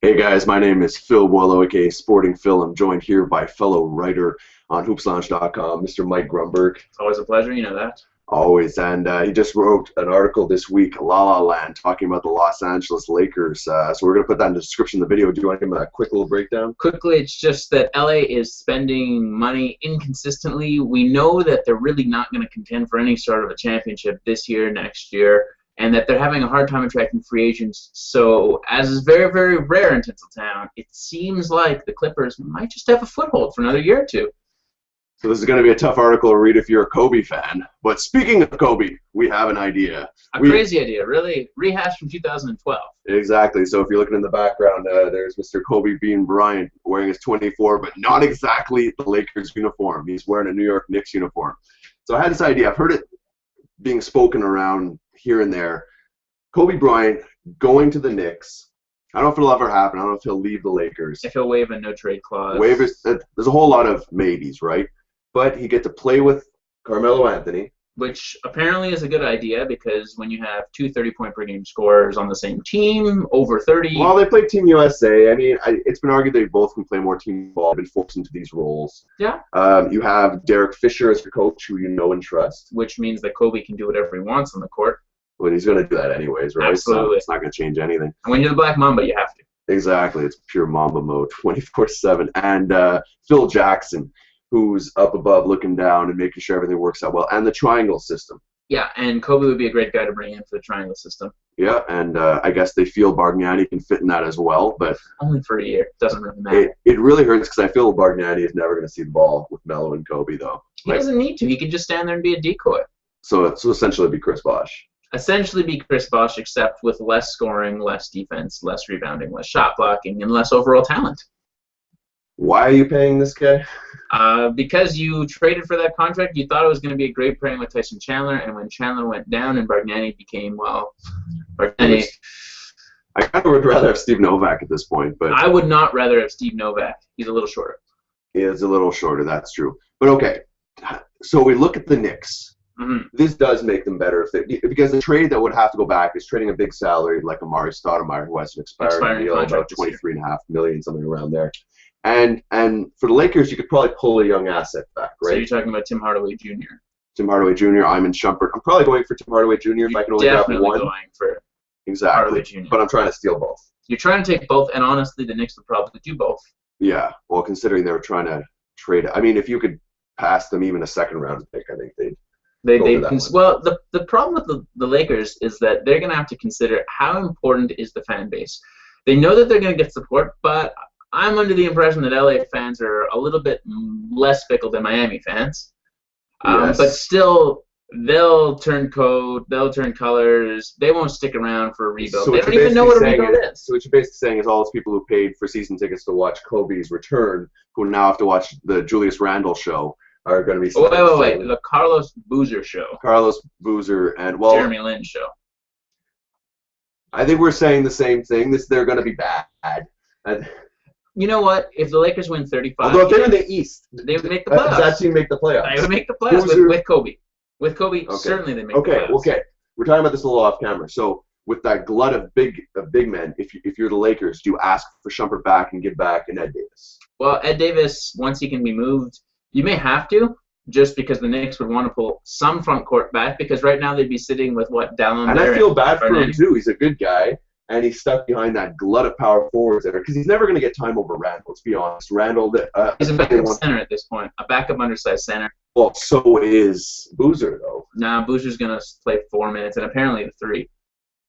Hey guys, my name is Phil Boileau, aka Sporting Phil. I'm joined here by fellow writer on hoopslounge.com, Mr. Mike Grumberg. It's always a pleasure, you know that. Always, and he just wrote an article this week, La La Land, talking about the Los Angeles Lakers. So we're going to put that in the description of the video. Do you want to give him a quick little breakdown? Quickly, it's just that LA is spending money inconsistently. We know that they're really not going to contend for any sort of a championship this year, next year, and that they're having a hard time attracting free agents. So, as is very, very rare in Tinseltown, it seems like the Clippers might just have a foothold for another year or two. So this is going to be a tough article to read if you're a Kobe fan. But speaking of Kobe, we have an idea. Crazy idea, really. Rehash from 2012. Exactly. So if you're looking in the background, there's Mr. Kobe Bean Bryant wearing his 24, but not exactly the Lakers uniform. He's wearing a New York Knicks uniform. So I had this idea. I've heard it being spoken around here and there. Kobe Bryant going to the Knicks. I don't know if it'll ever happen. I don't know if he'll leave the Lakers. If he'll waive a no-trade clause. There's a whole lot of maybes, right? But he get to play with Carmelo Anthony. Which apparently is a good idea because when you have two 30-point per game scorers on the same team, over 30. Well, they play Team USA. I mean, it's been argued they both can play more team ball, been forced into these roles. Yeah. You have Derek Fisher as your coach, who you know and trust. Which means that Kobe can do whatever he wants on the court. Well, he's going to do that anyways, right? Absolutely. So it's not going to change anything. And when you're the Black Mamba, you have to. Exactly. It's pure Mamba mode, 24/7. And Phil Jackson, who's up above looking down and making sure everything works out well, and the triangle system. Yeah, and Kobe would be a great guy to bring in for the triangle system. Yeah, and I guess they feel Bargnani can fit in that as well, but only for a year. Doesn't really matter. It really hurts because I feel Bargnani is never going to see the ball with Melo and Kobe, though. He doesn't need to. He could just stand there and be a decoy. So essentially be Chris Bosh. Essentially be Chris Bosh, except with less scoring, less defense, less rebounding, less shot blocking, and less overall talent. Why are you paying this guy? Because you traded for that contract. You thought it was going to be a great pairing with Tyson Chandler, and when Chandler went down and Bargnani became, well, Bargnani. I kind of would rather have Steve Novak at this point, but I would not rather have Steve Novak. He's a little shorter. He is a little shorter, that's true. But okay, so we look at the Knicks. Mm-hmm. This does make them better because the trade that would have to go back is trading a big salary like Amari Stoudemire, who has an expiring deal about $23.5 million, something around there. And for the Lakers, you could probably pull a young asset back, right? So you're talking about Tim Hardaway Jr. Tim Hardaway Jr. I'm in Shumpert. I'm probably going for Tim Hardaway Jr. if I can only grab one. Definitely going for Hardaway Jr. But I'm trying to steal both. You're trying to take both, and honestly, the Knicks would probably do both. Yeah, well, considering they were trying to trade, I mean, if you could pass them even a second-round pick, I think they'd. Well, the problem with the Lakers is that they're going to have to consider how important is the fan base. They know that they're going to get support, but I'm under the impression that LA fans are a little bit less fickle than Miami fans. Yes. But still, they'll turn code, they'll turn colors. They won't stick around for a rebuild. They don't even know what a rebuild is. So what you're basically saying is all those people who paid for season tickets to watch Kobe's return, who now have to watch the Julius Randle show, are going to be. Wait. The Carlos Boozer show. Carlos Boozer and Jeremy Lin show. I think we're saying the same thing. They're going to be bad. You know what? If the Lakers win 35, although if they're in the East, they would make the playoffs. Does that team make the playoffs? They would make the playoffs with Kobe. With Kobe, okay. Certainly they make the playoffs. Okay. We're talking about this a little off camera. So with that glut of big men, if you're the Lakers, do you ask for Shumpert back and give back an Ed Davis? Well, Ed Davis, once he can be moved, you may have to, just because the Knicks would want to pull some front court back, because right now they'd be sitting with Dallin. And I feel bad for him too. He's a good guy, and he's stuck behind that glut of power forwards there because he's never going to get time over Randle. Let's be honest. Randle, he's a backup center at this point, a backup undersized center. Well, so is Boozer though. Nah, Boozer's going to play 4 minutes, and apparently the 3.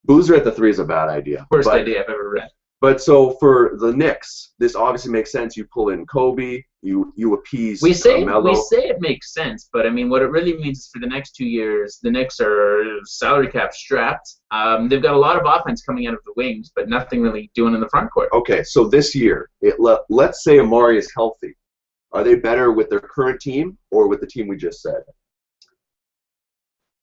Boozer at the 3 is a bad idea. Worst idea I've ever read. But so for the Knicks, this obviously makes sense. You pull in Kobe, you appease Carmelo. We say it makes sense, but I mean, what it really means is for the next 2 years, the Knicks are salary cap strapped. They've got a lot of offense coming out of the wings, but nothing really doing in the front court. Okay, so this year, let's say Amari is healthy. Are they better with their current team or with the team we just said?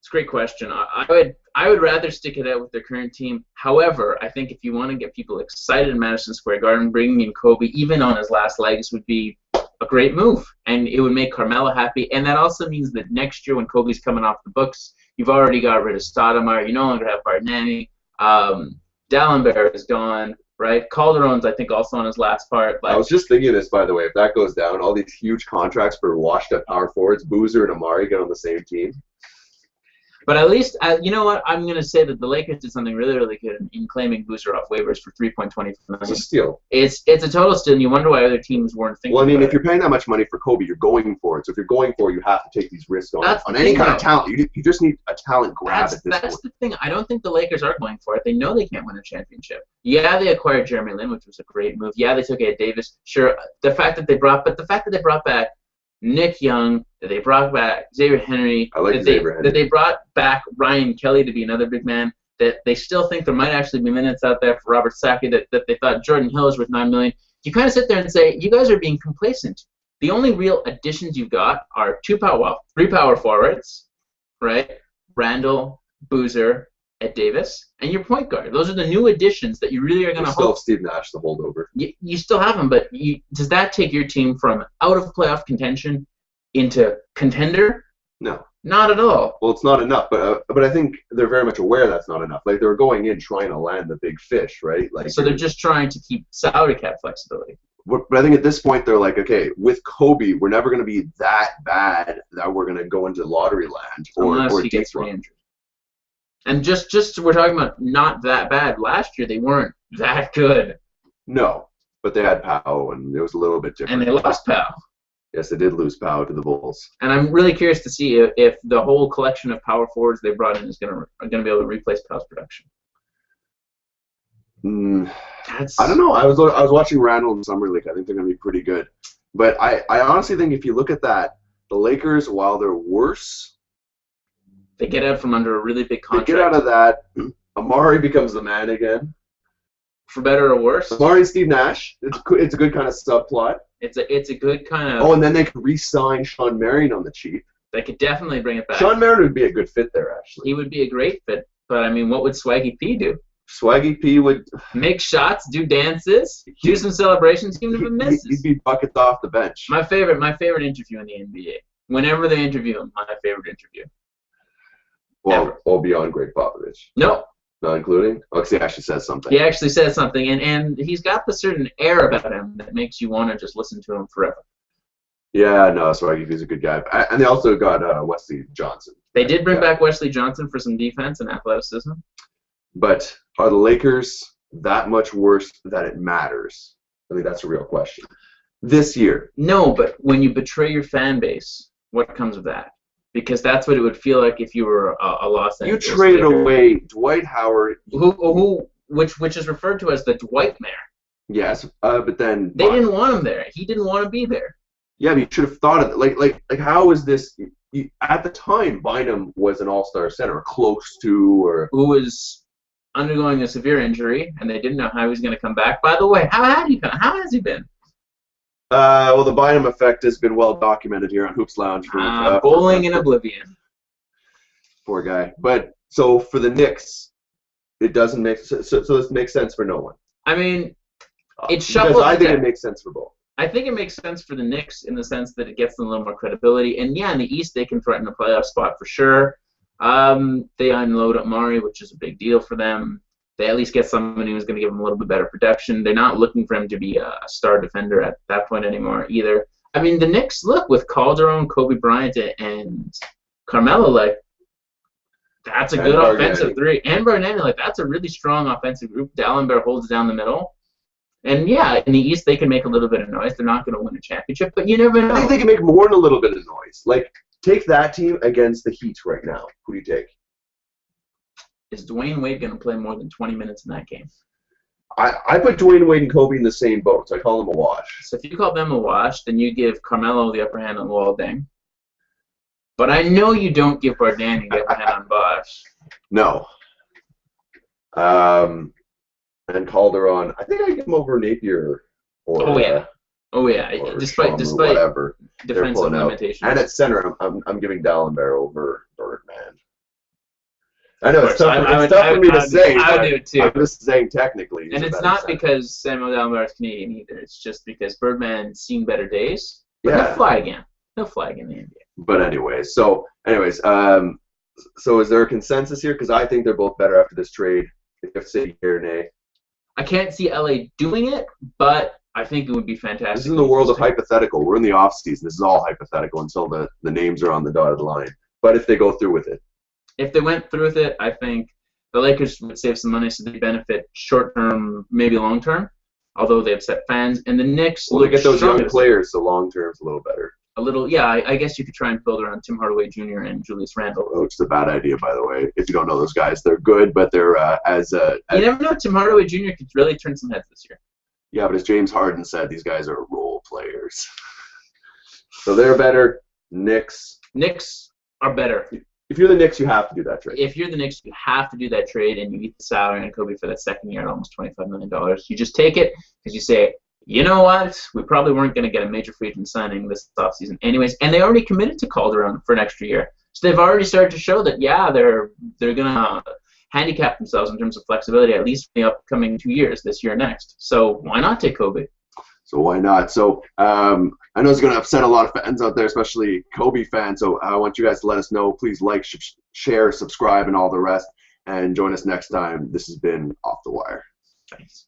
It's a great question. I would rather stick it out with their current team. However, I think if you want to get people excited in Madison Square Garden, bringing in Kobe, even on his last legs, would be a great move. And it would make Carmelo happy. And that also means that next year when Kobe's coming off the books, you've already got rid of Stoudemire. You no longer have Bargnani. Dallenberg is gone. right? Calderon's, I think, also on his last part. I was just thinking of this, by the way. If that goes down, all these huge contracts for washed-up power forwards, Boozer and Amari get on the same team. But at least, you know what? I'm going to say that the Lakers did something really, really good in claiming Boozer off waivers for $3.25 million. It's a steal. It's a total steal, and you wonder why other teams weren't thinking. Well, I mean, about if you're paying that much money for Kobe, you're going for it. So if you're going for it, you have to take these risks on any kind of talent. You just need a talent grab at this point. That's the thing. I don't think the Lakers are going for it. They know they can't win a championship. Yeah, they acquired Jeremy Lin, which was a great move. Yeah, they took Ed Davis. Sure, the fact that they brought back Nick Young, that they brought back Xavier Henry, that they brought back Ryan Kelly to be another big man, that they still think there might actually be minutes out there for Robert Sacre, that they thought Jordan Hill is worth $9 million. You kind of sit there and say, you guys are being complacent. The only real additions you've got are three power forwards, right? Randall, Boozer, Ed Davis, and your point guard. Those are the new additions that you really are going to still have Steve Nash, the holdover. You still have him, but does that take your team from out of playoff contention into contender? No. Not at all. Well, it's not enough, but I think they're very much aware that's not enough. Like, they're going in trying to land the big fish, right? Like, so they're just trying to keep salary cap flexibility. But I think at this point they're like, okay, with Kobe, we're never going to be that bad that we're going to go into lottery land or he gets re-injured. And just we're talking about not that bad. Last year they weren't that good. No, but they had Powell, and it was a little bit different. And they lost Powell. Yes, they did lose Powell to the Bulls. And I'm really curious to see if the whole collection of power forwards they brought in is going to be able to replace Powell's production. I don't know. I was watching Randall in Summer League. I think they're going to be pretty good. But I honestly think if you look at that, the Lakers, while they're worse, they get out from under a really big contract. They get out of that. Amari becomes the man again. For better or worse. Amari and Steve Nash. It's a good kind of subplot. It's a good kind of. Oh, and then they could re-sign Sean Marion on the cheap. They could definitely bring it back. Sean Marion would be a good fit there, actually. He would be a great fit. But I mean, what would Swaggy P do? Swaggy P would make shots, do dances, do some celebrations, even if it misses. He'd be buckets off the bench. My favorite interview in the NBA. Whenever they interview him, my favorite interview. Well, beyond Greg Popovich. No. Not including? Oh, because he actually says something. He actually says something, and he's got the certain air about him that makes you want to just listen to him forever. Yeah, no, Swaggy P's a good guy. And they also got Wesley Johnson. They did bring back Wesley Johnson for some defense and athleticism. But are the Lakers that much worse that it matters? I think that's a real question. This year. No, but when you betray your fan base, what comes of that? Because that's what it would feel like if you were a Los Angeles. You traded away Dwight Howard. Which is referred to as the Dwightmare. Yes, but then they didn't want him there. He didn't want to be there. Yeah, but you should have thought of it. Like how is this? At the time, Bynum was an all-star center, close to, or who was undergoing a severe injury, and they didn't know how he was going to come back. By the way, how has he been? Well, the Bynum effect has been well documented here on Hoops Lounge. Bowling in oblivion. Poor guy. But so for the Knicks, it doesn't make so this makes sense for no one. I mean, it shuffles. Because I think it makes sense for both. I think it makes sense for the Knicks in the sense that it gets them a little more credibility. And yeah, in the East they can threaten a playoff spot for sure. They unload Amari, which is a big deal for them. They at least get someone who's going to give them a little bit better production. They're not looking for him to be a star defender at that point anymore either. I mean, the Knicks, look, with Calderon, Kobe Bryant, and Carmelo, like, that's a good offensive three. And Bargnani, like, that's a really strong offensive group. Dallenberg holds down the middle. And, yeah, in the East, they can make a little bit of noise. They're not going to win a championship, but you never know. I think they can make more than a little bit of noise. Like, take that team against the Heat right now. Who do you take? Is Dwayne Wade going to play more than 20 minutes in that game? I put Dwayne Wade and Kobe in the same boat, so I call them a wash. So if you call them a wash, then you give Carmelo the upper hand on Walding. But I know you don't give Bargnani the upper hand on Bosh. No. And Calderon, I think I give him over Napier. Oh yeah. Despite whatever defensive limitations. And at center, I'm giving Dallenberg over Birdman. I know it's tough for me to say. I would do it too. I'm just saying technically. And it's not because Samuel Dallenberg is Canadian either. It's just because Birdman's seen better days. But he'll fly again. He'll fly again in the NBA. But anyways, so is there a consensus here? Because I think they're both better after this trade. If you have to say yea or nay. I can't see LA doing it, but I think it would be fantastic. This is in the world of hypothetical. We're in the off season. This is all hypothetical until the names are on the dotted line. But if they go through with it, if they went through with it, I think the Lakers would save some money, so they benefit short term, maybe long term. Although they upset fans, and the Knicks. Well, they get those young players, so long term's a little better. A little, yeah. I guess you could try and build around Tim Hardaway Jr. and Julius Randle. Oh, it's a bad idea, by the way. If you don't know those guys, they're good, but they're you never know. Tim Hardaway Jr. could really turn some heads this year. Yeah, but as James Harden said, these guys are role players. So they're better. Knicks are better. If you're the Knicks, you have to do that trade. If you're the Knicks, you have to do that trade, and you eat the salary on Kobe for that second year at almost $25 million. You just take it because you say, you know what? We probably weren't going to get a major free agent signing this offseason anyways, and they already committed to Calderon for an extra year. So they've already started to show that, yeah, they're going to handicap themselves in terms of flexibility at least in the upcoming 2 years, this year next. So why not take Kobe? So why not? So I know it's going to upset a lot of fans out there, especially Kobe fans. So I want you guys to let us know. Please like, share, subscribe, and all the rest. And join us next time. This has been Off the Wire. Thanks.